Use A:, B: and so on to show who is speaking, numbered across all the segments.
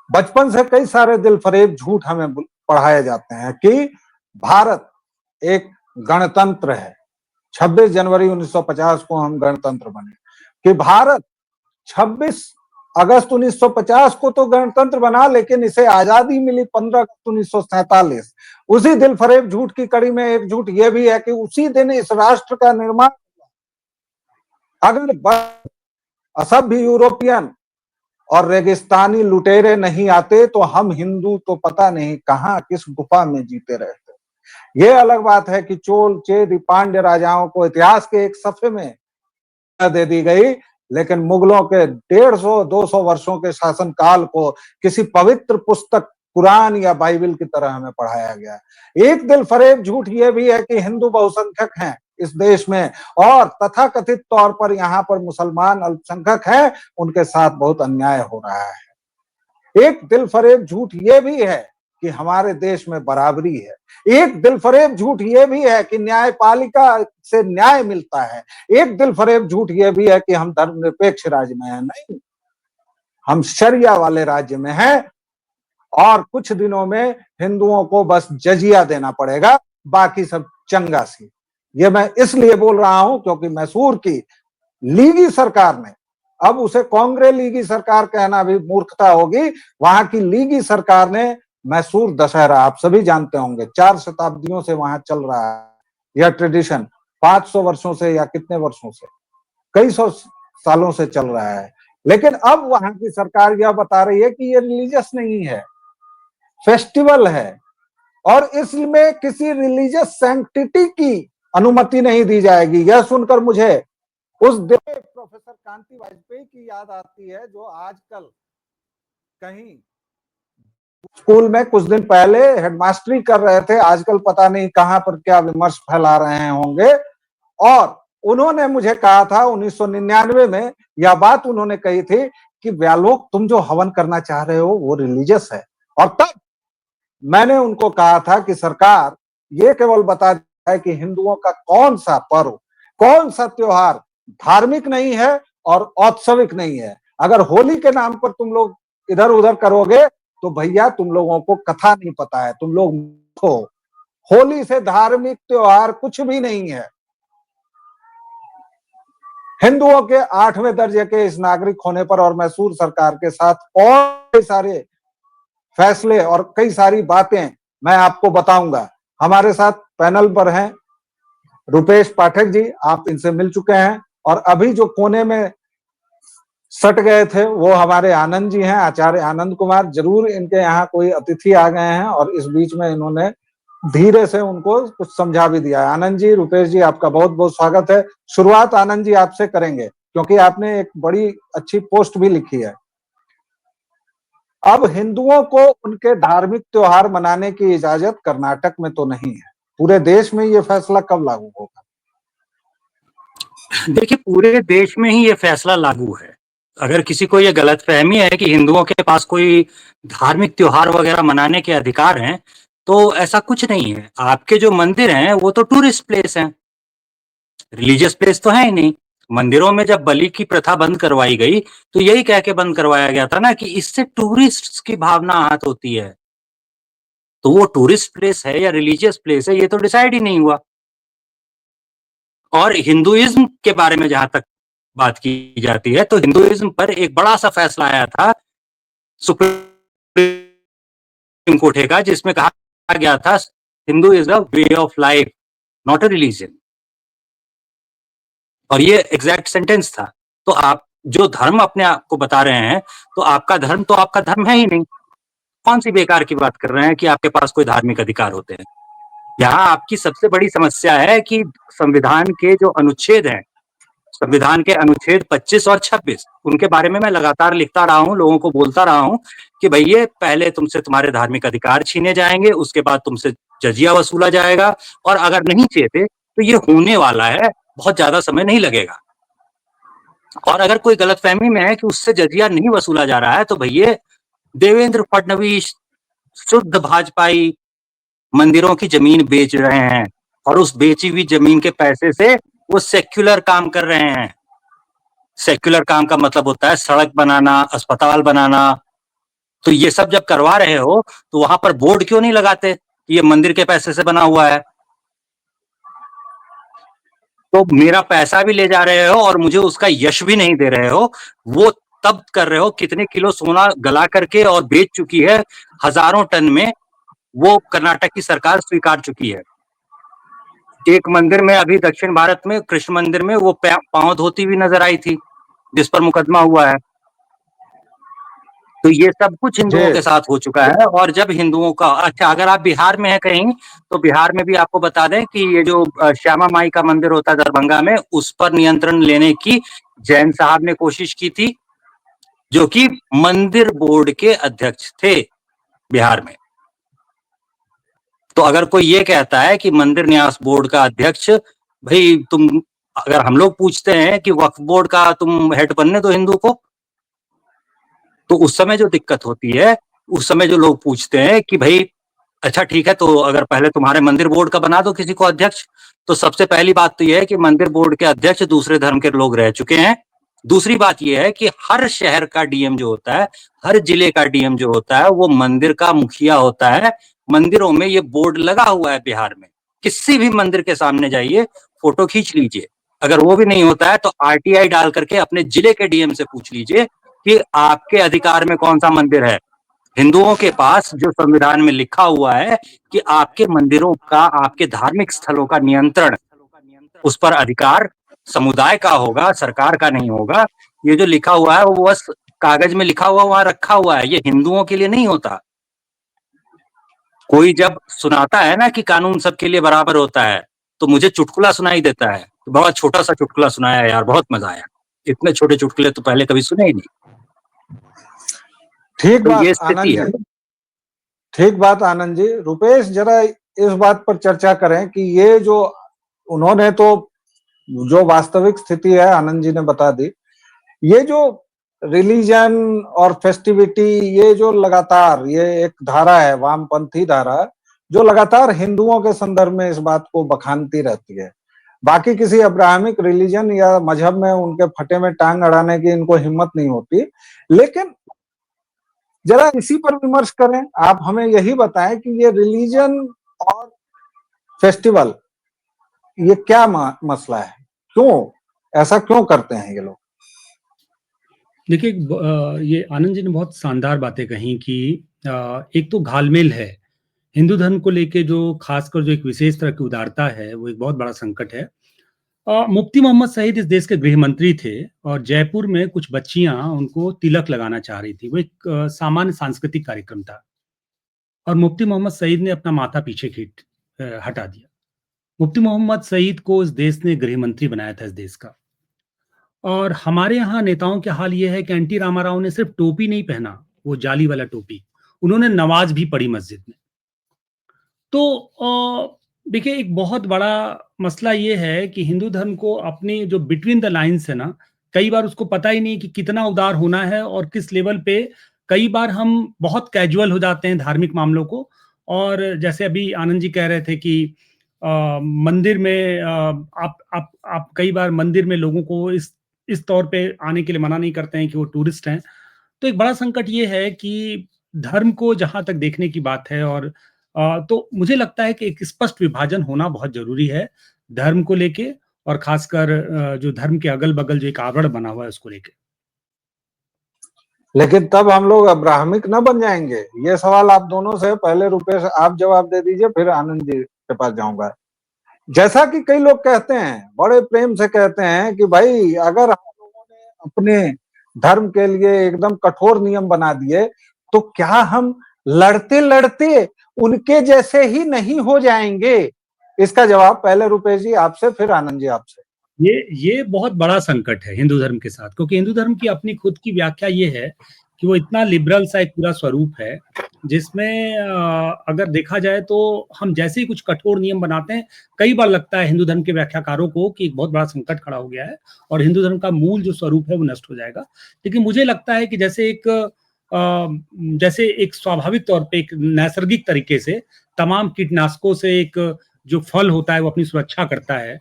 A: बचपन से कई सारे दिलफरेब झूठ हमें पढ़ाए जाते हैं कि भारत एक गणतंत्र है। 26 जनवरी 1950 को हम गणतंत्र बने। कि भारत 26 अगस्त 1950 को तो गणतंत्र बना, लेकिन इसे आजादी मिली 15 अगस्त 1947। उसी दिलफरेब झूठ की कड़ी में एक झूठ यह भी है कि उसी दिन इस राष्ट्र का निर्माण, अगर असभ्य यूरोपियन और रेगिस्तानी लुटेरे नहीं आते तो हम हिंदू तो पता नहीं कहां किस गुफा में जीते रहते। यह अलग बात है कि चोल चेदी पांड्य राजाओं को इतिहास के एक सफे में दे दी गई, लेकिन मुगलों के 150-200 वर्षों के शासनकाल को किसी पवित्र पुस्तक कुरान या बाइबल की तरह हमें पढ़ाया गया। एक दिलफरेब झूठ यह भी है कि हिंदू बहुसंख्यक हैं इस देश में, और तथाकथित तौर पर यहाँ पर मुसलमान अल्पसंख्यक हैं, उनके साथ बहुत अन्याय हो रहा है। एक दिलफरेब झूठ यह भी है कि हमारे देश में बराबरी है। एक दिलफरेब झूठ यह भी है कि न्यायपालिका से न्याय मिलता है। एक दिलफरेब झूठ यह भी है कि हम धर्मनिरपेक्ष राज्य में हैं। नहीं, हम शरिया वाले राज्य में हैं, और कुछ दिनों में हिंदुओं को बस जजिया देना पड़ेगा, बाकी सब चंगा सी। ये मैं इसलिए बोल रहा हूं क्योंकि मैसूर की लीगी सरकार ने, अब उसे कांग्रेस लीगी सरकार कहना भी मूर्खता होगी, वहां की लीगी सरकार ने मैसूर दशहरा, आप सभी जानते होंगे, 4 शताब्दियों से वहां चल रहा है यह ट्रेडिशन, 500 वर्षों से या कितने वर्षों से, कई सौ सालों से चल रहा है। लेकिन अब वहां की सरकार यह बता रही है कि यह रिलीजियस नहीं है, फेस्टिवल है, और इसमें किसी रिलीजियस सैंक्टिटी की अनुमति नहीं दी जाएगी। यह सुनकर मुझे उस दिन प्रोफेसर कांति वाजपेयी की याद आती है, जो आजकल कहीं स्कूल में कुछ दिन पहले हेडमास्टरी कर रहे थे, आजकल पता नहीं कहां पर क्या विमर्श फैला रहे होंगे। और उन्होंने मुझे कहा था 1999 में, यह बात उन्होंने कही थी कि व्यालोक, तुम जो हवन करना चाह रहे हो वो रिलीजियस है। और तब मैंने उनको कहा था कि सरकार ये केवल बता है कि हिंदुओं का कौन सा पर्व, कौन सा त्योहार धार्मिक नहीं है और औत्सविक नहीं है। अगर होली के नाम पर तुम लोग इधर उधर करोगे तो भैया तुम लोगों को कथा नहीं पता है, तुम लोग हो। होली से धार्मिक त्योहार कुछ भी नहीं है। हिंदुओं के 8वें दर्जे के इस नागरिक होने पर और मैसूर सरकार के साथ और कई सारे फैसले और कई सारी बातें मैं आपको बताऊंगा। हमारे साथ पैनल पर हैं रुपेश पाठक जी, आप इनसे मिल चुके हैं, और अभी जो कोने में सट गए थे वो हमारे आनंद जी हैं, आचार्य आनंद कुमार। जरूर इनके यहाँ कोई अतिथि आ गए हैं और इस बीच में इन्होंने धीरे से उनको कुछ समझा भी दिया है। आनंद जी, रुपेश जी, आपका बहुत बहुत स्वागत है। शुरुआत आनंद जी आपसे करेंगे क्योंकि आपने एक बड़ी अच्छी पोस्ट भी लिखी है। अब हिंदुओं को उनके धार्मिक त्योहार मनाने की इजाजत कर्नाटक में तो नहीं है, पूरे देश में ये फैसला कब लागू होगा?
B: देखिए, पूरे देश में ही ये फैसला लागू है। अगर किसी को ये गलतफहमी है कि हिंदुओं के पास कोई धार्मिक त्योहार वगैरह मनाने के अधिकार हैं, तो ऐसा कुछ नहीं है। आपके जो मंदिर हैं वो तो टूरिस्ट प्लेस हैं, रिलीजियस प्लेस तो है ही नहीं। मंदिरों में जब बलि की प्रथा बंद करवाई गई तो यही कह के बंद करवाया गया था ना कि इससे टूरिस्ट की भावना आहत होती है। तो वो टूरिस्ट प्लेस है या रिलीजियस प्लेस है, ये तो डिसाइड ही नहीं हुआ। और हिंदुइज्म के बारे में जहां तक बात की जाती है, तो हिंदुइज्म पर एक बड़ा सा फैसला आया था सुप्रीम कोर्ट का, जिसमें कहा गया था Hindu is a way of life, not a religion. और ये एग्जैक्ट सेंटेंस था। तो आप जो धर्म अपने आप को बता रहे हैं, तो आपका धर्म तो आपका धर्म है ही नहीं। कौन सी बेकार की बात कर रहे हैं कि आपके पास कोई धार्मिक अधिकार होते हैं? यहाँ आपकी सबसे बड़ी समस्या है कि संविधान के जो अनुच्छेद हैं, संविधान के अनुच्छेद 25 और 26, उनके बारे में मैं लगातार लिखता रहा हूँ, लोगों को बोलता रहा हूँ कि भैया पहले तुमसे तुम्हारे धार्मिक अधिकार छीने जाएंगे, उसके बाद तुमसे जजिया वसूला जाएगा, और अगर नहीं चाहते तो ये होने वाला है, बहुत ज्यादा समय नहीं लगेगा। और अगर कोई गलतफहमी में है कि उससे जजिया नहीं वसूला जा रहा है, तो भैया देवेंद्र फडणवीस शुद्ध भाजपाई मंदिरों की जमीन बेच रहे हैं, और उस बेची हुई जमीन के पैसे से वो सेक्युलर काम कर रहे हैं। सेक्युलर काम का मतलब होता है सड़क बनाना, अस्पताल बनाना, तो ये सब जब करवा रहे हो तो वहां पर बोर्ड क्यों नहीं लगाते कि ये मंदिर के पैसे से बना हुआ है? तो मेरा पैसा भी ले जा रहे हो और मुझे उसका यश भी नहीं दे रहे हो। वो तब कर रहे हो, कितने किलो सोना गला करके और बेच चुकी है, हजारों टन में, वो कर्नाटक की सरकार स्वीकार चुकी है। एक मंदिर में अभी दक्षिण भारत में कृष्ण मंदिर में वो पांव धोती हुई नजर आई थी, जिस पर मुकदमा हुआ है। तो ये सब कुछ हिंदुओं के साथ हो चुका है। और जब हिंदुओं का, अच्छा अगर आप बिहार में है कहीं, तो बिहार में भी आपको बता दें कि ये जो श्यामा माई का मंदिर होता है दरभंगा में, उस पर नियंत्रण लेने की जैन साहब ने कोशिश की थी, जो कि मंदिर बोर्ड के अध्यक्ष थे बिहार में। तो अगर कोई ये कहता है कि मंदिर न्यास बोर्ड का अध्यक्ष, भाई तुम, अगर हम लोग पूछते हैं कि वक्फ बोर्ड का तुम हेड बनने दो हिंदू को, तो उस समय जो दिक्कत होती है, उस समय जो लोग पूछते हैं कि भाई अच्छा ठीक है, तो अगर पहले तुम्हारे मंदिर बोर्ड का बना दो किसी को अध्यक्ष, तो सबसे पहली बात तो यह है कि मंदिर बोर्ड के अध्यक्ष दूसरे धर्म के लोग रह चुके हैं। दूसरी बात यह है कि हर शहर का डीएम जो होता है, हर जिले का डीएम जो होता है, वो मंदिर का मुखिया होता है। मंदिरों में ये बोर्ड लगा हुआ है बिहार में, किसी भी मंदिर के सामने जाइए, फोटो खींच लीजिए। अगर वो भी नहीं होता है तो आरटीआई डाल करके अपने जिले के डीएम से पूछ लीजिए कि आपके अधिकार में कौन सा मंदिर है। हिंदुओं के पास जो संविधान में लिखा हुआ है कि आपके मंदिरों का, आपके धार्मिक स्थलों का नियंत्रण, उस पर अधिकार समुदाय का होगा, सरकार का नहीं होगा। ये जो लिखा हुआ है वो बस कागज में लिखा हुआ वहां रखा हुआ है, ये हिंदुओं के लिए नहीं होता। कोई जब सुनाता है ना कि कानून सबके लिए बराबर होता है, तो मुझे चुटकुला सुनाई देता है। तो बहुत छोटा सा चुटकुला सुनाया यार, बहुत मजा आया। इतने छोटे चुटकुले तो पहले कभी सुने ही नहीं।
A: ठीक
B: तो
A: बात
B: ये स्थिति है।
A: ठीक बात आनंद जी। रुपेश, जरा इस बात पर चर्चा करें कि ये जो उन्होंने तो जो वास्तविक स्थिति है आनंद जी ने बता दी। ये जो रिलीजन और फेस्टिविटी, ये जो लगातार, ये एक धारा है, वामपंथी धारा, जो लगातार हिंदुओं के संदर्भ में इस बात को बखानती रहती है। बाकी किसी अब्राहमिक रिलीजन या मजहब में उनके फटे में टांग अड़ाने की इनको हिम्मत नहीं होती। लेकिन जरा इसी पर विमर्श करें। आप हमें यही बताएं कि ये रिलीजन और फेस्टिवल, ये क्या मसला है? क्यों ऐसा क्यों करते हैं ये लोग?
C: देखिए, ये आनंद जी ने बहुत शानदार बातें कही कि एक तो घालमेल है हिंदू धर्म को लेके, जो खासकर जो एक विशेष तरह की उदारता है, वो एक बहुत बड़ा संकट है। मुफ्ती मोहम्मद सईद इस देश के गृह मंत्री थे और जयपुर में कुछ बच्चियां उनको तिलक लगाना चाह रही थी। वो एक सामान्य सांस्कृतिक कार्यक्रम था और मुफ्ती मोहम्मद सईद ने अपना माथा पीछे हटा दिया। मुफ्ती मोहम्मद सईद को इस देश ने गृह मंत्री बनाया था इस देश का। और हमारे यहाँ नेताओं के हाल ये है कि एनटी रामाराव ने सिर्फ टोपी नहीं पहना, वो जाली वाला टोपी, उन्होंने नमाज भी पढ़ी मस्जिद में। तो देखिए, एक बहुत बड़ा मसला ये है कि हिंदू धर्म को अपनी जो बिटवीन द लाइन्स है ना, कई बार उसको पता ही नहीं कि कितना उदार होना है और किस लेवल पे। कई बार हम बहुत कैजुअल हो जाते हैं धार्मिक मामलों को। और जैसे अभी आनंद जी कह रहे थे कि मंदिर में आप कई बार मंदिर में लोगों को इस तौर पे आने के लिए मना नहीं करते हैं कि वो टूरिस्ट हैं। तो एक बड़ा संकट ये है कि धर्म को जहां तक देखने की बात है, और तो मुझे लगता है कि एक स्पष्ट विभाजन होना बहुत जरूरी है धर्म को लेके, और खासकर जो धर्म के अगल बगल जो एक आवरण बना हुआ है उसको लेके।
A: लेकिन तब हम लोग अब्राहमिक न बन जाएंगे? ये सवाल आप दोनों से, पहले रुपेश आप जवाब दे दीजिए, फिर आनंद जी के पास जाऊंगा। जैसा कि कई लोग कहते हैं, बड़े प्रेम से कहते हैं कि भाई अगर हम लोगों ने अपने धर्म के लिए एकदम कठोर नियम बना दिए, तो क्या हम लड़ते लड़ते उनके जैसे ही नहीं हो जाएंगे? इसका जवाब पहले रुपेश जी आपसे, फिर आनंद जी आपसे।
C: ये बहुत बड़ा संकट है हिंदू धर्म के साथ, क्योंकि हिंदू धर्म की अपनी खुद की व्याख्या ये है कि वो इतना लिबरल सा एक पूरा स्वरूप है, जिसमें अगर देखा जाए तो हम जैसे ही कुछ कठोर नियम बनाते हैं, कई बार लगता है हिंदू धर्म के व्याख्याकारों को कि एक बहुत बड़ा संकट खड़ा हो गया है और हिंदू धर्म का मूल जो स्वरूप है वो नष्ट हो जाएगा। लेकिन मुझे लगता है कि जैसे एक स्वाभाविक तौर पे, एक नैसर्गिक तरीके से तमाम कीटनाशकों से एक जो फल होता है वो अपनी सुरक्षा करता है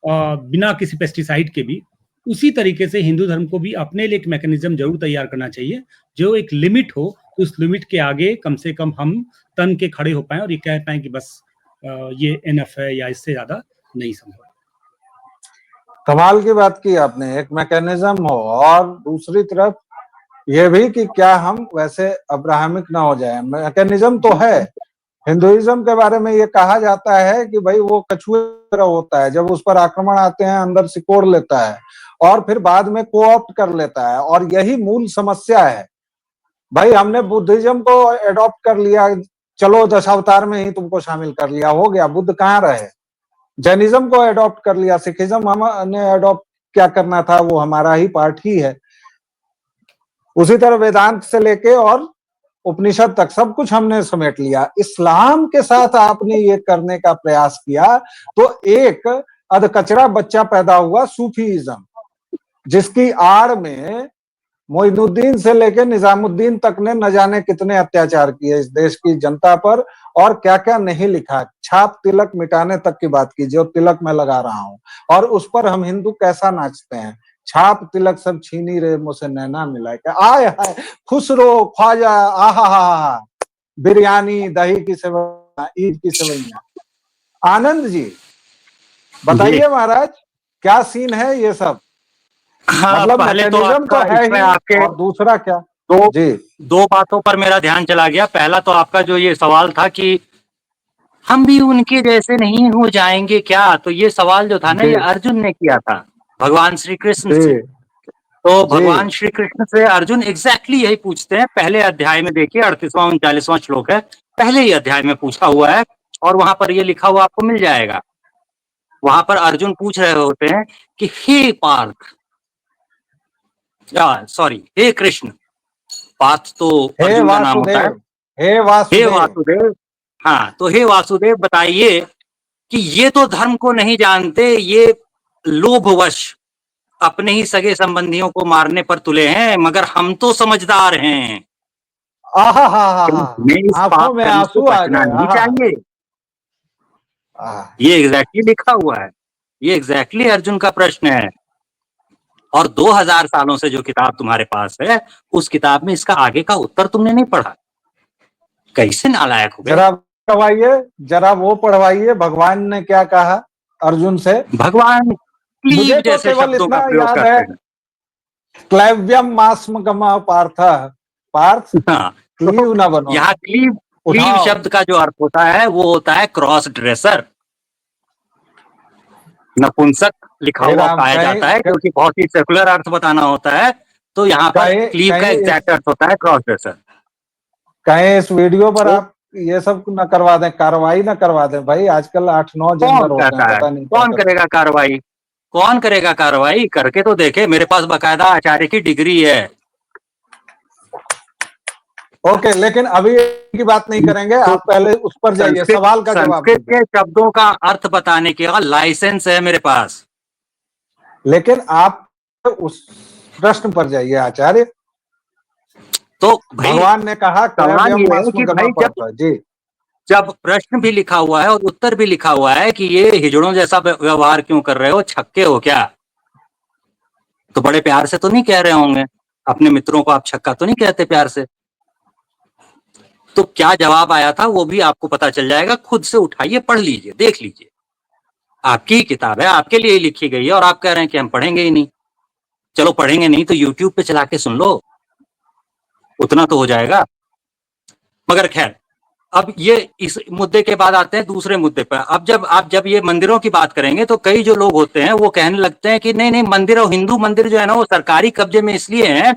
C: बिना किसी पेस्टिसाइड के भी, उसी तरीके से हिंदू धर्म को भी अपने लिए एक मैकेनिज्म जरूर तैयार करना चाहिए जो एक लिमिट हो, उस लिमिट के आगे कम से कम हम तन के खड़े हो पाए और ये कह पाए कि बस ये एनफ है या इससे ज्यादा नहीं संभव।
A: कमाल की बात की आपने, एक मैकेनिज्म हो और दूसरी तरफ ये भी कि क्या हम वैसे अब्राहमिक ना हो जाए। मैकेनिज्म तो है, हिंदुइज्म के बारे में ये कहा जाता है कि भाई वो कछुए तरह होता है, जब उस पर आक्रमण आते हैं अंदर सिकोड़ लेता है और फिर बाद में कोऑप्ट कर लेता है, और यही मूल समस्या है। भाई हमने बुद्धिज्म को एडॉप्ट कर लिया, चलो दशावतार में ही तुमको शामिल कर लिया, हो गया, बुद्ध कहाँ रहे। जैनिज्म को एडॉप्ट कर लिया, सिखिज्म हमने एडॉप्ट क्या करना था, वो हमारा ही पार्ट ही है। उसी तरह वेदांत से लेके और उपनिषद तक सब कुछ हमने समेट लिया। इस्लाम के साथ आपने ये करने का प्रयास किया तो एक अधकचरा बच्चा पैदा हुआ, सूफीइज्म, जिसकी आड़ में मोइनुद्दीन से लेकर निजामुद्दीन तक ने न जाने कितने अत्याचार किए इस देश की जनता पर, और क्या क्या नहीं लिखा। छाप तिलक मिटाने तक की बात की, जो तिलक मैं लगा रहा हूं, और उस पर हम हिंदू कैसा नाचते हैं। छाप तिलक सब छीनी रे मुझसे नैना मिलाए, क्या आय हाय, खुसरो ख्वाजा, आहा, बिरयानी, दही की सेवइयां, ईद की सेवइयां। आनंद जी बताइए महाराज, क्या सीन है ये सब।
B: हाँ,
A: मतलब
B: पहले तो
A: मैकेनिज्म तो है ही,
B: आपके
A: और दूसरा क्या
B: जी, दो बातों पर मेरा ध्यान चला गया। पहला तो आपका जो ये सवाल था कि हम भी उनके जैसे नहीं हो जाएंगे क्या, तो ये सवाल जो था ना, ये अर्जुन ने किया था भगवान श्री कृष्ण से। तो भगवान श्री कृष्ण से अर्जुन एग्जैक्टली यही पूछते हैं। पहले अध्याय में देखिए, 38वां 39वां श्लोक है, पहले ही अध्याय में पूछा हुआ है, और वहां पर ये लिखा हुआ आपको मिल जाएगा। वहां पर अर्जुन पूछ रहे होते हैं कि हे पार्थ, सॉरी, हे कृष्ण, पार्थ तो अर्जुन का नाम होता है, हे वासुदेव। हाँ, तो हे वासुदेव बताइए कि ये तो धर्म को नहीं जानते, ये लोभवश अपने ही सगे संबंधियों को मारने पर तुले हैं, मगर हम तो समझदार हैं। इस पाप कर्म से बचना नहीं चाहिए। ये एग्जैक्टली लिखा हुआ है, ये एग्जैक्टली अर्जुन का प्रश्न है। और 2000 सालों से जो किताब तुम्हारे पास है, उस किताब में इसका आगे का उत्तर तुमने नहीं पढ़ा। कैसे नालायक हो गए।
A: जरा पढ़वाइए, जरा वो पढ़वाइए, भगवान ने क्या कहा अर्जुन से।
B: भगवान
A: मुझे तो केवल इतना याद है, क्लैव्यम मास्म गमा पार्थ, पार्थ क्लीव ना बनो।
B: यहाँ क्लीव शब्द का जो अर्थ होता है वो होता है क्रॉस ड्रेसर। नपुंसक लिखा हुआ पाया जाता है, क्योंकि बहुत ही सेकुलर अर्थ बताना होता है, तो यहाँ पर क्लीव का एग्जैक्ट अर्थ होता है क्रॉस ड्रेसर।
A: कहीं इस वीडियो पर आप ये सब न करवा दें, कार्रवाई न करवा दें भाई। आजकल 8-9 जेंडर होते हैं, पता नहीं
B: कौन करेगा कार्रवाई, कौन करेगा कार्रवाई। करके तो देखे, मेरे पास बकायदा आचार्य की डिग्री है।
A: ओके, लेकिन अभी की बात नहीं करेंगे, आप पहले उस पर जाइए, सवाल का जवाब।
B: संस्कृत के शब्दों का अर्थ बताने के लाइसेंस है मेरे पास।
A: लेकिन आप उस प्रश्न पर जाइए आचार्य।
B: तो
A: भगवान ने कहा
B: कि भाई जब प्रश्न भी लिखा हुआ है और उत्तर भी लिखा हुआ है कि ये हिजड़ों जैसा व्यवहार क्यों कर रहे हो, छक्के हो क्या, तो बड़े प्यार से तो नहीं कह रहे होंगे। अपने मित्रों को आप छक्का तो नहीं कहते प्यार से। तो क्या जवाब आया था वो भी आपको पता चल जाएगा, खुद से उठाइए, पढ़ लीजिए, देख लीजिए। आपकी किताब है, आपके लिए लिखी गई है, और आप कह रहे हैं कि हम पढ़ेंगे ही नहीं। चलो पढ़ेंगे नहीं तो YouTube पे चला के सुन लो, उतना तो हो जाएगा। मगर खैर, अब ये इस मुद्दे के बाद आते हैं दूसरे मुद्दे पर। अब जब ये मंदिरों की बात करेंगे तो कई जो लोग होते हैं वो कहने लगते हैं कि नहीं मंदिर और हिंदू मंदिर जो है ना वो सरकारी कब्जे में इसलिए है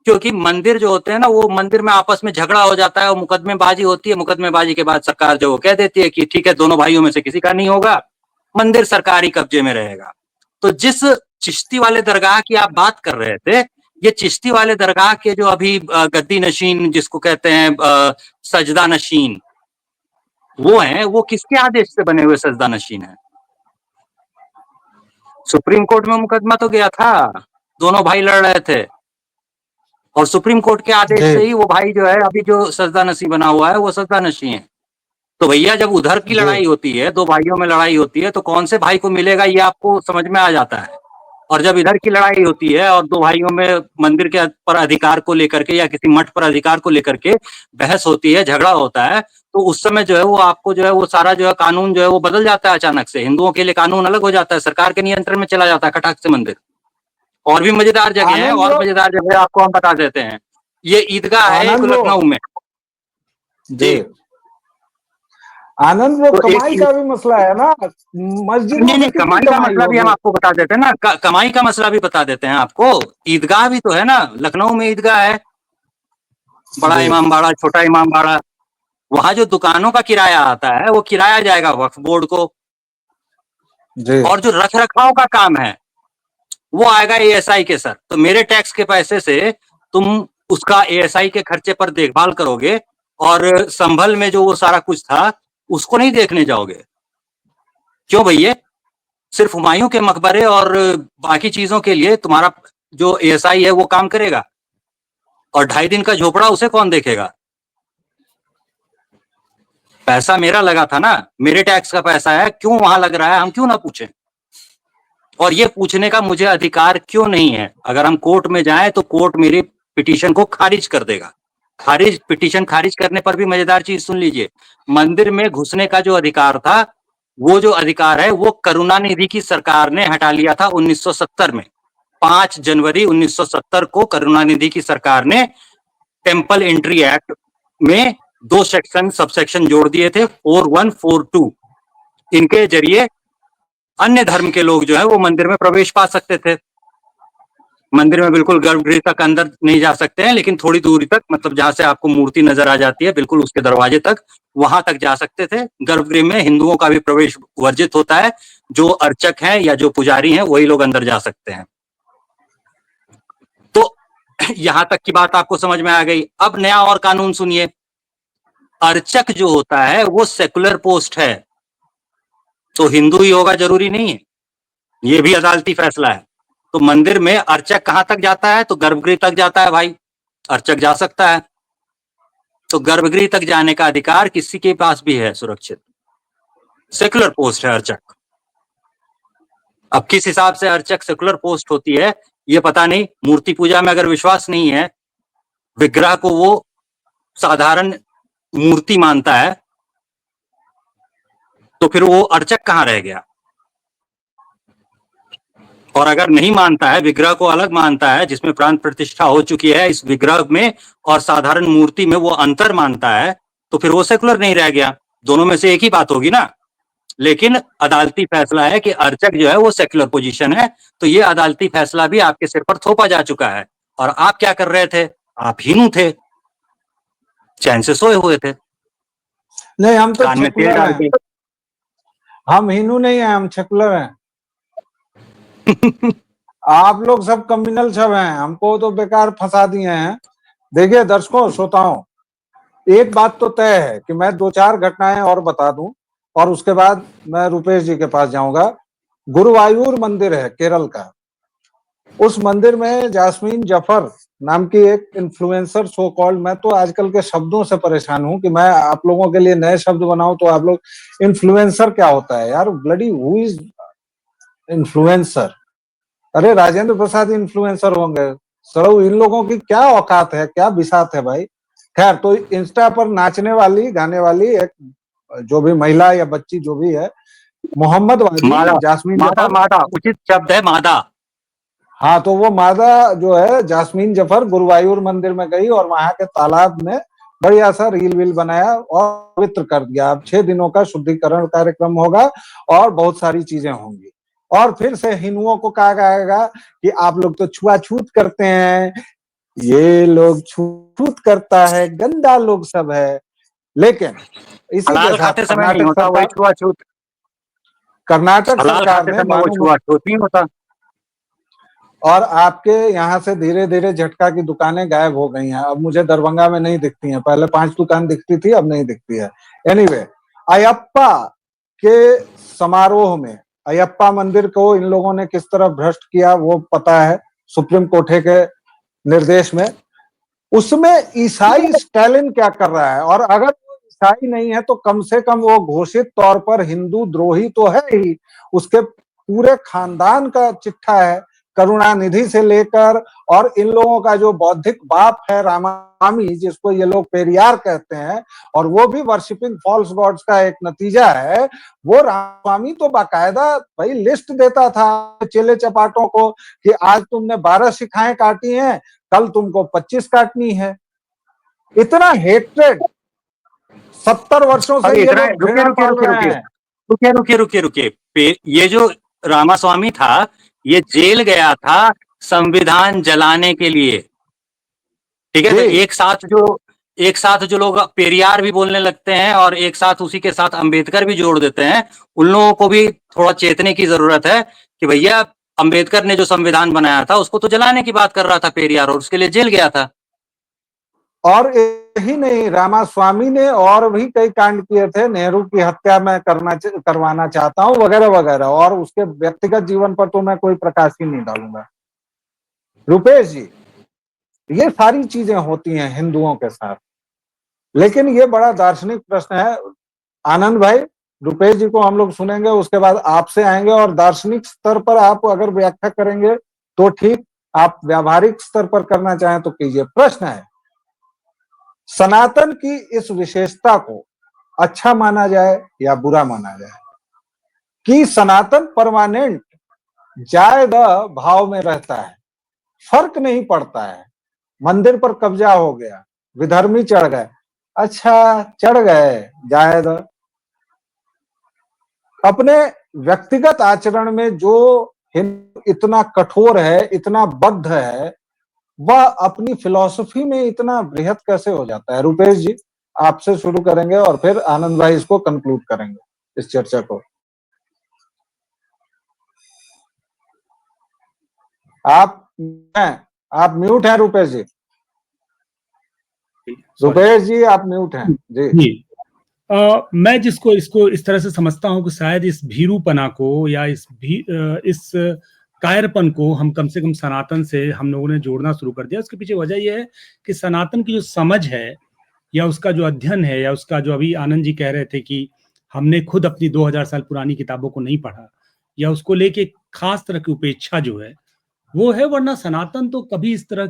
B: क्योंकि मंदिर जो होते हैं ना, वो मंदिर में आपस में झगड़ा हो जाता है और मुकदमेबाजी होती है। मुकदमेबाजी के बाद सरकार जो कह देती है कि ठीक है, दोनों भाइयों में से किसी का नहीं होगा, मंदिर सरकारी कब्जे में रहेगा। तो जिस चिश्ती वाले दरगाह की आप बात कर रहे थे, ये चिश्ती वाले दरगाह के जो अभी गद्दी नशीन जिसको कहते हैं सजदा नशीन, वो हैं, वो किसके आदेश से बने हुए सजदा नशीन है? सुप्रीम कोर्ट में मुकदमा तो गया था, दोनों भाई लड़ रहे थे और सुप्रीम कोर्ट के आदेश से ही वो भाई जो है अभी जो सजदा नशी बना हुआ है वो सजदा नशी है। तो भैया जब उधर की लड़ाई होती है, दो भाइयों में लड़ाई होती है, तो कौन से भाई को मिलेगा ये आपको समझ में आ जाता है। और जब इधर की लड़ाई होती है और दो भाइयों में मंदिर के पर अधिकार को लेकर के या किसी मठ पर अधिकार को लेकर के बहस होती है, झगड़ा होता है, तो उस समय जो है वो आपको जो है वो सारा जो है कानून जो है वो बदल जाता है अचानक से। हिंदुओं के लिए कानून अलग हो जाता है, सरकार के नियंत्रण में चला जाता है खटाक से मंदिर। और भी मजेदार जगह है,
A: आनंद
B: और
A: लोग
B: मजेदार जगह आपको हम बता देते हैं। ये ईदगाह है एक
A: आनंद लोग
B: लखनऊ में
A: जी
B: जी।
A: आनंद वो
B: तो
A: कमाई का भी मसला है ना, मस्जिदों से
B: नहीं,
A: कितनी
B: कमाई का
A: कमाई
B: मसला भी हम
A: होगी।
B: आपको बता देते हैं ना, कमाई का मसला भी बता देते हैं आपको। ईदगाह भी तो है ना, लखनऊ में ईदगाह है, बड़ा
A: जी
B: इमामबाड़ा, छोटा इमामबाड़ा। वहां जो दुकानों का किराया आता है वो किराया जाएगा वक्फ बोर्ड को,
A: जी
B: और जो रख रखाव का काम है वो आएगा एएसआई के सर। तो मेरे टैक्स के पैसे से तुम उसका एएसआई के खर्चे पर देखभाल करोगे, और संभल में जो वो सारा कुछ था उसको नहीं देखने जाओगे। क्यों भैया? सिर्फ हुमायूं के मकबरे और बाकी चीजों के लिए तुम्हारा जो एएसआई है वो काम करेगा, और 2.5 दिन का झोपड़ा उसे कौन देखेगा? पैसा मेरा लगा था ना, मेरे टैक्स का पैसा है, क्यों वहां लग रहा है हम क्यों ना पूछें? और ये पूछने का मुझे अधिकार क्यों नहीं है? अगर हम कोर्ट में जाएं तो कोर्ट मेरी पिटीशन को खारिज कर देगा। पिटीशन खारिज करने पर भी मजेदार चीज सुन लीजिए, मंदिर में घुसने का जो अधिकार था, वो जो अधिकार है वो करुणानिधि की सरकार ने हटा लिया था 1970 में। 5 जनवरी 1970 को करुणानिधि की सरकार ने टेम्पल एंट्री एक्ट में 2 सेक्शन सबसेक्शन जोड़ दिए थे, 41, 42। इनके जरिए अन्य धर्म के लोग जो है वो मंदिर में प्रवेश पा सकते थे। मंदिर में बिल्कुल गर्भगृह तक अंदर नहीं जा सकते हैं, लेकिन थोड़ी दूरी तक, मतलब जहां से आपको मूर्ति नजर आ जाती है बिल्कुल उसके दरवाजे तक, वहां तक जा सकते थे। गर्भगृह में हिंदुओं का भी प्रवेश वर्जित होता है, जो अर्चक हैं या जो पुजारी हैं वही लोग अंदर जा सकते हैं। तो यहां तक की बात आपको समझ में आ गई। अब नया और कानून सुनिए। अर्चक जो होता है वो सेकुलर पोस्ट है, तो हिंदू ही होगा जरूरी नहीं है, ये भी अदालती फैसला है। तो मंदिर में अर्चक कहां तक जाता है? तो गर्भगृह तक जाता है भाई, अर्चक जा सकता है। तो गर्भगृह तक जाने का अधिकार किसी के पास भी है सुरक्षित, सेकुलर पोस्ट है अर्चक। अब किस हिसाब से अर्चक सेकुलर पोस्ट होती है ये पता नहीं। मूर्ति पूजा में अगर विश्वास नहीं है, विग्रह को वो साधारण मूर्ति मानता है, तो फिर वो अर्चक कहां रह गया? और अगर नहीं मानता है, विग्रह को अलग मानता है जिसमें प्राण प्रतिष्ठा हो चुकी है, इस विग्रह में और साधारण मूर्ति में वो अंतर मानता है, तो फिर वो सेकुलर नहीं रह गया। दोनों में से एक ही बात होगी ना। लेकिन अदालती फैसला है कि अर्चक जो है वो सेकुलर पोजीशन है, तो ये अदालती फैसला भी आपके सिर पर थोपा जा चुका है। और आप क्या कर रहे थे? आप हिंदू थे, चैन से सोए हुए थे,
A: नहीं, हम तो
B: कान में तेल
A: सेकुलर
B: डाल
A: हैं।
B: के।
A: हम हिंदू नहीं हैं, हम सेकुलर हैं। आप लोग सब कम्युनल सब हैं, हमको तो बेकार फंसा दिए हैं। देखिए दर्शकों श्रोताओं, एक बात तो तय है कि मैं 2-4 घटनाएं और बता दूं और उसके बाद मैं रुपेश जी के पास जाऊंगा। गुरुवायूर मंदिर है केरल का, उस मंदिर में जास्मीन जफर नाम की एक इन्फ्लुएंसर सो कॉल्ड, मैं तो आजकल के शब्दों से परेशान हूं कि मैं आप लोगों के लिए नए शब्द बनाऊं तो आप लोग, इन्फ्लुएंसर क्या होता है यार? Bloody who is influencer? अरे राजेंद्र प्रसाद इन्फ्लुएंसर होंगे? सड़ो, इन लोगों की क्या औकात है, क्या बिसात है भाई। खैर, तो इंस्टा पर नाचने वाली गाने वाली एक जो भी महिला या बच्ची जो भी है, मोहम्मद
B: मादा,
A: वादी जास्मीन
B: मादा,
A: जफर।
B: मादा उचित शब्द है, मादा।
A: हाँ, तो वो मादा जो है जास्मीन जफर गुरुवायूर मंदिर में गई और वहां के तालाब में बढ़िया सा रील वील बनाया और पवित्र कर दिया। अब 6 दिनों का शुद्धिकरण कार्यक्रम होगा और बहुत सारी चीजें होंगी। और फिर से हिंदुओं को कहा जाएगा कि आप लोग तो छुआछूत करते हैं, ये लोग छूत करता है, गंदा लोग सब है। लेकिन इसी के
B: हलाल
A: साथ
B: खाते समय नहीं होता वही छुआछूत,
A: कर्नाटक
B: हलाल
A: सरकार
B: खाते
A: ने
B: समय वो
A: भानु,
B: छुआछूत नहीं होता।
A: और आपके यहाँ से धीरे धीरे झटका की दुकानें गायब हो गई हैं। अब मुझे दरभंगा में नहीं दिखती हैं, पहले 5 दुकान दिखती थी, अब नहीं दिखती है। एनीवे, अयप्पा के समारोह में अयप्पा मंदिर को इन लोगों ने किस तरह भ्रष्ट किया वो पता है, सुप्रीम कोर्ट के निर्देश में। उसमें ईसाई स्टालिन क्या कर रहा है? और अगर वो ईसाई नहीं है तो कम से कम वो घोषित तौर पर हिंदू द्रोही तो है ही, उसके पूरे खानदान का चिट्ठा है करुणानिधि से लेकर, और इन लोगों का जो बौद्धिक बाप है रामास्वामी, जिसको ये लोग पेरियार कहते हैं, और वो भी वर्शिपिंग फॉल्स गॉड्स का एक नतीजा है। वो रामास्वामी तो बाकायदा भाई लिस्ट देता था चेले चपाटों को कि आज तुमने 12 शिखाएं काटी हैं, कल तुमको 25 काटनी है। इतना हेट्रेड 70 वर्षों से ये लोग घृणा पाल रहे हैं।
B: रुकिए। ये जो रामास्वामी था, ये जेल गया था संविधान जलाने के लिए, ठीक है। तो एक साथ जो लोग पेरियार भी बोलने लगते हैं और एक साथ उसी के साथ अंबेडकर भी जोड़ देते हैं, उन लोगों को भी थोड़ा चेतने की जरूरत है कि भैया अंबेडकर ने जो संविधान बनाया था उसको तो जलाने की बात कर रहा था पेरियार, और उसके लिए जेल गया था।
A: और यही नहीं, रामास्वामी ने और भी कई कांड किए थे, नेहरू की हत्या मैं करवाना चाहता हूं वगैरह वगैरह, और उसके व्यक्तिगत जीवन पर तो मैं कोई प्रकाश ही नहीं डालूंगा। रुपेश जी, ये सारी चीजें होती हैं हिंदुओं के साथ, लेकिन ये बड़ा दार्शनिक प्रश्न है। आनंद भाई, रुपेश जी को हम लोग सुनेंगे, उसके बाद आपसे आएंगे, और दार्शनिक स्तर पर आप अगर व्याख्या करेंगे तो ठीक, आप व्यावहारिक स्तर पर करना चाहें तो कीजिए। प्रश्न है, सनातन की इस विशेषता को अच्छा माना जाए या बुरा माना जाए कि सनातन परमानेंट जायद भाव में रहता है, फर्क नहीं पड़ता है। मंदिर पर कब्जा हो गया, विधर्मी चढ़ गए, अच्छा चढ़ गए, जायद। अपने व्यक्तिगत आचरण में जो इतना कठोर है, इतना बद्ध है, वह अपनी फिलॉसफी में इतना बृहत कैसे हो जाता है? रुपेश जी, आपसे शुरू करेंगे और फिर आनंद भाई इसको कंक्लूड करेंगे, इस चर्चा को। आप म्यूट हैं रुपेश जी। रुपेश जी आप म्यूट हैं जी।
C: मैं जिसको इसको इस तरह से समझता हूं कि शायद इस भीरूपना को या इस कायरपन को हम कम से कम सनातन से हम लोगों ने जोड़ना शुरू कर दिया। उसके पीछे वजह यह है कि सनातन की जो समझ है या उसका जो अध्ययन है या उसका जो अभी आनंद जी कह रहे थे कि हमने खुद अपनी 2000 साल पुरानी किताबों को नहीं पढ़ा या उसको लेके खास तरह की उपेक्षा जो है वो है, वरना सनातन तो कभी इस तरह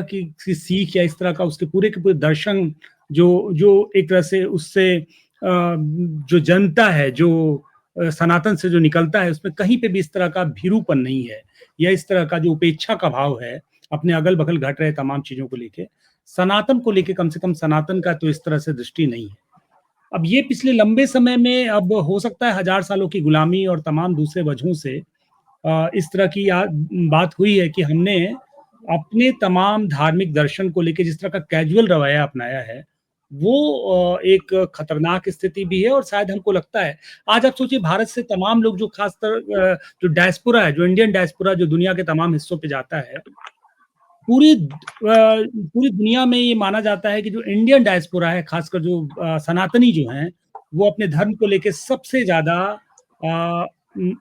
C: की सीख या इस तरह का उसके पूरे के पूरे दर्शन जो एक तरह से उससे जो जनता है, जो सनातन से जो निकलता है, उसमें कहीं पे भी इस तरह का भीरूपन नहीं है या इस तरह का जो उपेक्षा का भाव है अपने अगल बगल घट रहे तमाम चीजों को लेके। सनातन को लेके कम से कम सनातन का तो इस तरह से दृष्टि नहीं है। अब ये पिछले लंबे समय में, अब हो सकता है 1000 सालों की गुलामी और तमाम दूसरे वजहों से इस तरह की बात हुई है कि हमने अपने तमाम धार्मिक दर्शन को लेके जिस तरह का कैजुअल रवैया अपनाया है, वो एक खतरनाक स्थिति भी है। और शायद हमको लगता है, आज आप सोचिए भारत से तमाम लोग जो खासकर जो डायस्पोरा है, जो इंडियन डायस्पोरा जो दुनिया के तमाम हिस्सों पे जाता है, पूरी दुनिया में ये माना जाता है कि जो इंडियन डायस्पोरा है, खासकर जो सनातनी जो हैं, वो अपने धर्म को लेके सबसे ज्यादा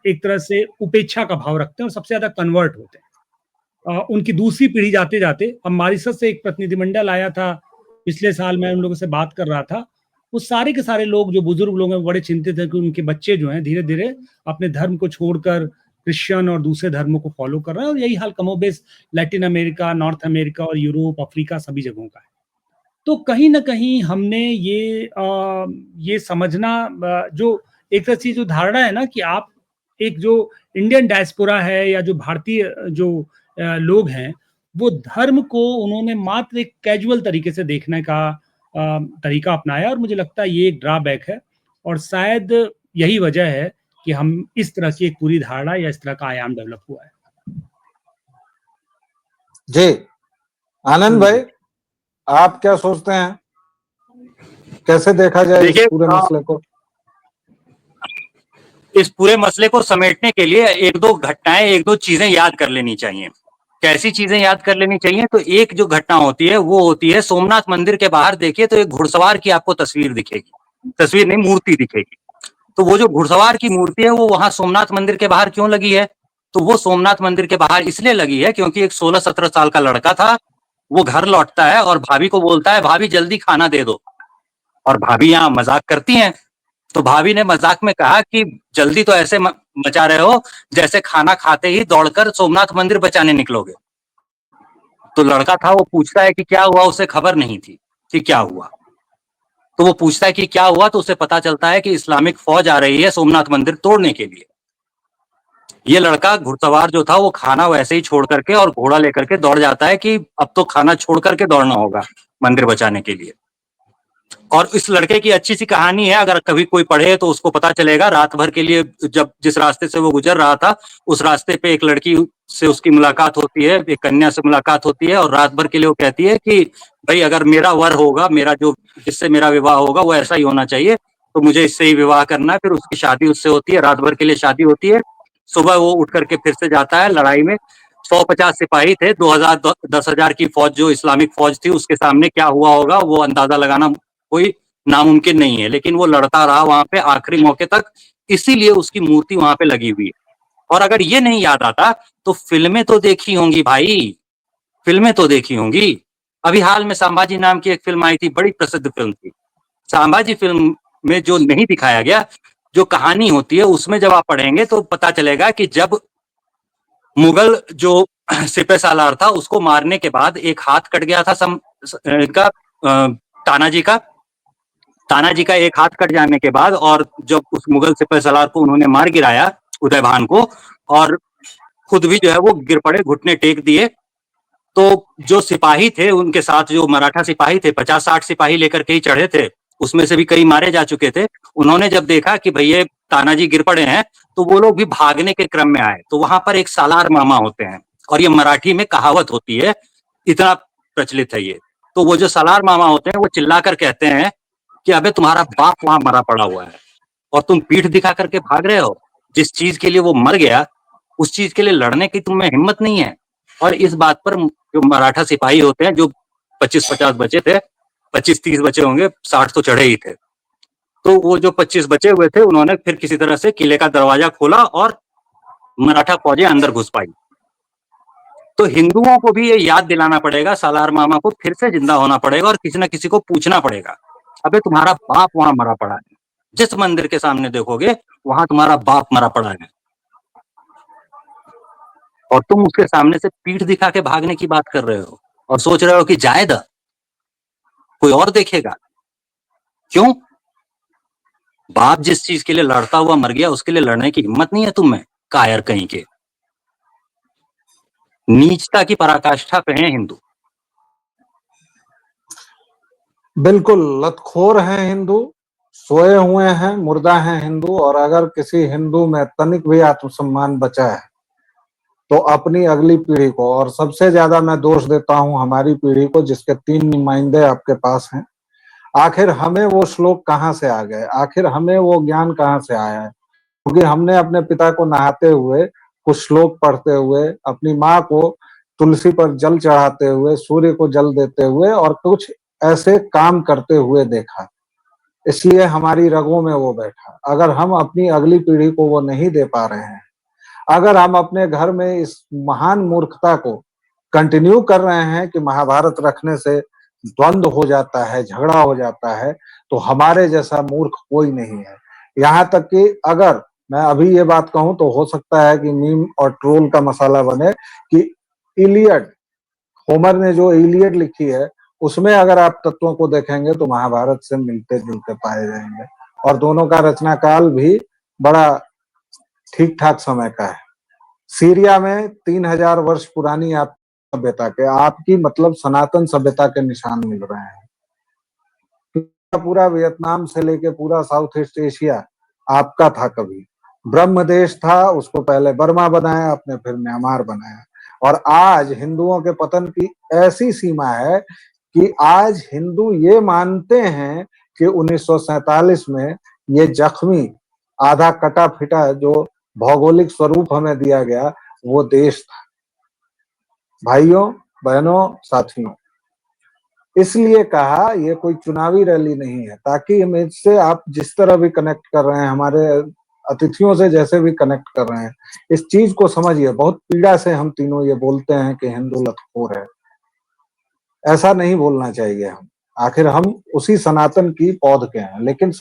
C: एक तरह से उपेक्षा का भाव रखते हैं और सबसे ज्यादा कन्वर्ट होते हैं। उनकी दूसरी पीढ़ी जाते जाते, हम मॉरिशस से एक प्रतिनिधिमंडल आया था पिछले साल, मैं उन लोगों से बात कर रहा था, वो सारे के सारे लोग जो बुजुर्ग लोग हैं बड़े चिंतित हैं कि उनके बच्चे जो हैं धीरे धीरे अपने धर्म को छोड़कर क्रिश्चियन और दूसरे धर्मों को फॉलो कर रहे हैं। और यही हाल कमोबेश लैटिन अमेरिका, नॉर्थ अमेरिका और यूरोप, अफ्रीका सभी जगहों का है। तो कहीं ना कहीं हमने ये समझना, जो एक तरह से जो धारणा है ना कि आप एक जो इंडियन डायस्पोरा है या जो भारतीय जो लोग हैं, वो धर्म को उन्होंने मात्र एक कैजुअल तरीके से देखने का तरीका अपनाया, और मुझे लगता है ये एक ड्रॉबैक है। और शायद यही वजह है कि हम इस तरह की एक पूरी धारणा या इस तरह का आयाम डेवलप हुआ है।
A: जी आनंद भाई, आप क्या सोचते हैं, कैसे देखा जाए इस पूरे मसले को?
B: इस पूरे मसले को समेटने के लिए एक दो घटनाएं, एक दो चीजें याद कर लेनी चाहिए। कैसी चीजें याद कर लेनी चाहिए? तो एक जो घटना होती है वो होती है सोमनाथ मंदिर के बाहर देखिए तो एक घुड़सवार की आपको तस्वीर दिखेगी, तस्वीर नहीं मूर्ति दिखेगी। तो वो जो घुड़सवार की मूर्ति है वो वहां सोमनाथ मंदिर के बाहर क्यों लगी है? तो वो सोमनाथ मंदिर के बाहर इसलिए लगी है क्योंकि एक 16-17 साल का लड़का था, वो घर लौटता है और भाभी को बोलता है भाभी जल्दी खाना दे दो, और भाभी यहाँ मजाक करती हैं तो भाभी ने मजाक में कहा कि जल्दी तो ऐसे मचा रहे हो जैसे खाना खाते ही दौड़कर सोमनाथ मंदिर बचाने निकलोगे। तो लड़का था, वो पूछता है कि क्या हुआ, उसे खबर नहीं थी कि क्या हुआ। तो वो पूछता है कि क्या हुआ, तो उसे पता चलता है कि इस्लामिक फौज आ रही है सोमनाथ मंदिर तोड़ने के लिए। ये लड़का घुड़सवार जो था वो खाना वैसे ही छोड़ करके और घोड़ा लेकर के दौड़ जाता है कि अब तो खाना छोड़ करके दौड़ना होगा मंदिर बचाने के लिए। और इस लड़के की अच्छी सी कहानी है, अगर कभी कोई पढ़े तो उसको पता चलेगा। रात भर के लिए जब जिस रास्ते से वो गुजर रहा था, उस रास्ते पे एक लड़की से उसकी मुलाकात होती है, एक कन्या से मुलाकात होती है, और रात भर के लिए वो कहती है कि भाई अगर मेरा वर होगा, मेरा जो जिससे मेरा विवाह होगा वो ऐसा ही होना चाहिए, तो मुझे इससे ही विवाह करना है। फिर उसकी शादी उससे होती है, रात भर के लिए शादी होती है। सुबह वो उठ करके फिर से जाता है लड़ाई में। 150 सिपाही थे, 2000 10,000 की फौज जो इस्लामिक फौज थी, उसके सामने क्या हुआ होगा वो अंदाजा लगाना कोई नामुमकिन नहीं है। लेकिन वो लड़ता रहा वहां पे आखिरी मौके तक, इसीलिए उसकी मूर्ति वहां पे लगी हुई है। और अगर ये नहीं याद आता तो फिल्में तो देखी होंगी भाई, फिल्में तो देखी होंगी। अभी हाल में संभाजी नाम की एक फिल्म आई थी, बड़ी प्रसिद्ध फिल्म थी। संभाजी फिल्म में जो नहीं दिखाया गया, जो कहानी होती है, उसमें जब आप पढ़ेंगे तो पता चलेगा कि जब मुगल जो सिपह सालार था उसको मारने के बाद एक हाथ कट गया था इनका, तानाजी का। तानाजी का एक हाथ कट जाने के बाद, और जब उस मुगल सिपह सलार को उन्होंने मार गिराया, उदय भान को, और खुद भी जो है वो गिर पड़े, घुटने टेक दिए, तो जो सिपाही थे उनके साथ, जो मराठा सिपाही थे, 50-60 सिपाही लेकर के ही चढ़े थे, उसमें से भी कई मारे जा चुके थे। उन्होंने जब देखा कि भैया तानाजी गिर पड़े हैं, तो वो लोग भी भागने के क्रम में आए। तो वहां पर एक सालार मामा होते हैं, और ये मराठी में कहावत होती है, इतना प्रचलित है ये। तो वो जो सालार मामा होते हैं वो चिल्लाकर कहते हैं कि अबे तुम्हारा बाप वहां मरा पड़ा हुआ है और तुम पीठ दिखा करके भाग रहे हो। जिस चीज के लिए वो मर गया, उस चीज के लिए लड़ने की तुम्हें हिम्मत नहीं है। और इस बात पर जो मराठा सिपाही होते हैं, जो 25-50 बचे थे, 25-30 बचे होंगे, 60 तो चढ़े ही थे, तो वो जो 25 बचे हुए थे, उन्होंने फिर किसी तरह से किले का दरवाजा खोला और मराठा फौजें अंदर घुस पाई। तो हिंदुओं को भी ये याद दिलाना पड़ेगा, सालार मामा को फिर से जिंदा होना पड़ेगा और किसी ना किसी को पूछना पड़ेगा, अबे तुम्हारा बाप वहां मरा पड़ा है, जिस मंदिर के सामने देखोगे वहां तुम्हारा बाप मरा पड़ा है, और तुम उसके सामने से पीठ दिखा के भागने की बात कर रहे हो और सोच रहे हो कि जायद कोई और देखेगा। क्यों? बाप जिस चीज के लिए लड़ता हुआ मर गया, उसके लिए लड़ने की हिम्मत नहीं है तुम में, कायर कहीं के। नीचता की पराकाष्ठा पे हैं हिंदू।
A: बिल्कुल लतखोर हैं हिंदू, सोए हुए हैं, मुर्दा हैं हिंदू। और अगर किसी हिंदू में तनिक भी आत्मसम्मान बचा है तो अपनी अगली पीढ़ी को, और सबसे ज्यादा मैं दोष देता हूं हमारी पीढ़ी को, जिसके 3 नुमाइंदे आपके पास हैं। आखिर हमें वो श्लोक कहाँ से आ गए, आखिर हमें वो ज्ञान कहाँ से आया है? क्योंकि हमने अपने पिता को नहाते हुए, कुछ श्लोक पढ़ते हुए, अपनी माँ को तुलसी पर जल चढ़ाते हुए, सूर्य को जल देते हुए और कुछ ऐसे काम करते हुए देखा, इसलिए हमारी रगों में वो बैठा। अगर हम अपनी अगली पीढ़ी को वो नहीं दे पा रहे हैं, अगर हम अपने घर में इस महान मूर्खता को कंटिन्यू कर रहे हैं कि महाभारत रखने से द्वंद्व हो जाता है, झगड़ा हो जाता है, तो हमारे जैसा मूर्ख कोई नहीं है। यहाँ तक कि अगर मैं अभी ये बात कहूं तो हो सकता है कि मीम और ट्रोल का मसाला बने कि इलियड, होमर ने जो इलियड लिखी है, उसमें अगर आप तत्वों को देखेंगे तो महाभारत से मिलते जुलते पाए जाएंगे, और दोनों का रचना काल भी बड़ा ठीक ठाक समय का है। सीरिया में 3000 वर्ष पुरानी आप सभ्यता के, आपकी मतलब सनातन सभ्यता के निशान मिल रहे हैं। पूरा वियतनाम से लेके पूरा साउथ ईस्ट एशिया आपका था। कभी ब्रह्म देश था, उसको पहले बर्मा बनाया आपने, फिर म्यांमार बनाया। और आज हिंदुओं के पतन की ऐसी सीमा है कि आज हिंदू ये मानते हैं कि 1947 में ये जख्मी, आधा कटा फिटा जो भौगोलिक स्वरूप हमें दिया गया, वो देश था। भाइयों, बहनों, साथियों, इसलिए कहा ये कोई चुनावी रैली नहीं है, ताकि हम इससे आप जिस तरह भी कनेक्ट कर रहे हैं, हमारे अतिथियों से जैसे भी कनेक्ट कर रहे हैं, इस चीज को समझिए। बहुत पीड़ा से हम तीनों ये बोलते हैं कि हिंदू लतखोर है, ऐसा नहीं बोलना चाहिए। हम आखिर हम उसी सनातन की पौध के हैं, लेकिन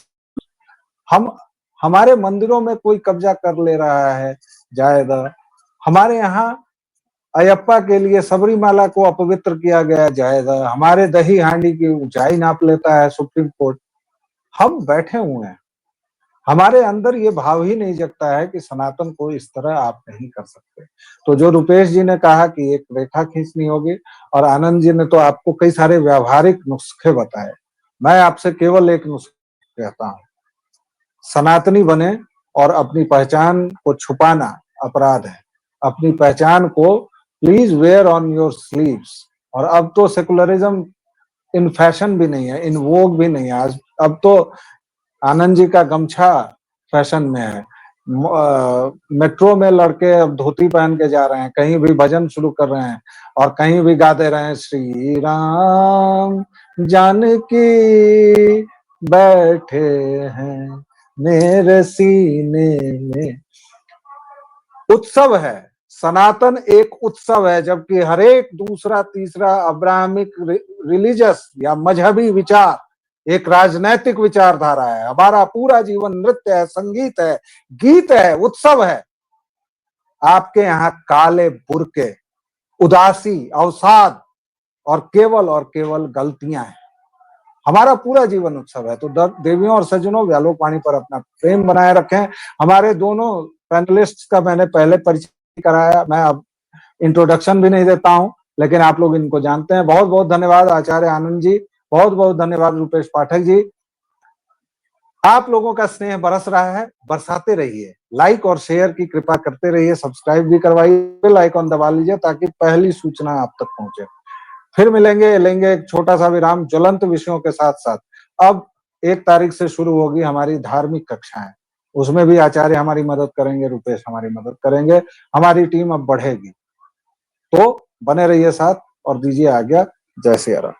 A: हम हमारे मंदिरों में कोई कब्जा कर ले रहा है, जायद। हमारे यहाँ अयप्पा के लिए सबरीमाला को अपवित्र किया गया, जायद। हमारे दही हांडी की ऊंचाई नाप लेता है सुप्रीम कोर्ट। हम बैठे हुए हैं, हमारे अंदर ये भाव ही नहीं जगता है कि सनातन को इस तरह आप नहीं कर सकते। तो जो रुपेश जी ने कहा कि एक रेखा खींचनी होगी, और आनंद जी ने तो आपको कई सारे व्यावहारिक नुस्खे बताए, मैं आपसे केवल एक नुस्खा कहता हूं, सनातनी बने और अपनी पहचान को छुपाना अपराध है। अपनी पहचान को please wear on your sleeves. और अब तो सेकुलरिज्म इन फैशन भी नहीं है, इन वोग भी नहीं है। आज अब तो आनंद जी का गमछा फैशन में है। मेट्रो में लड़के अब धोती पहन के जा रहे हैं, कहीं भी भजन शुरू कर रहे हैं और कहीं भी गा दे रहे हैं, श्री राम जानकी बैठे हैं मेरे सीने में। उत्सव है, सनातन एक उत्सव है, जबकि हर एक दूसरा तीसरा अब्राहमिक रिलीजियस या मजहबी विचार एक राजनैतिक विचारधारा है। हमारा पूरा जीवन नृत्य है, संगीत है, गीत है, उत्सव है। आपके यहाँ काले बुर्के, उदासी, अवसाद और केवल गलतियां हैं। हमारा पूरा जीवन उत्सव है। तो देवियों और सज्जनों, व्यालोकवाणी पर अपना प्रेम बनाए रखें। हमारे दोनों पैनलिस्ट का मैंने पहले परिचय कराया, मैं अब इंट्रोडक्शन भी नहीं देता हूं, लेकिन आप लोग इनको जानते हैं। बहुत बहुत धन्यवाद आचार्य आनंद जी, बहुत बहुत धन्यवाद रुपेश पाठक जी। आप लोगों का स्नेह बरस रहा है, बरसाते रहिए, लाइक और शेयर की कृपा करते रहिए, सब्सक्राइब भी करवाइए, बेल आइकॉन दबा लीजिए ताकि पहली सूचना आप तक पहुंचे। फिर लेंगे एक छोटा सा विराम ज्वलंत विषयों के साथ साथ। अब 1 तारीख से शुरू होगी हमारी धार्मिक कक्षाएं, उसमें भी आचार्य हमारी मदद करेंगे, रुपेश हमारी मदद करेंगे, हमारी टीम अब बढ़ेगी। तो बने रहिए साथ और दीजिए आज्ञा। जय सिया राम।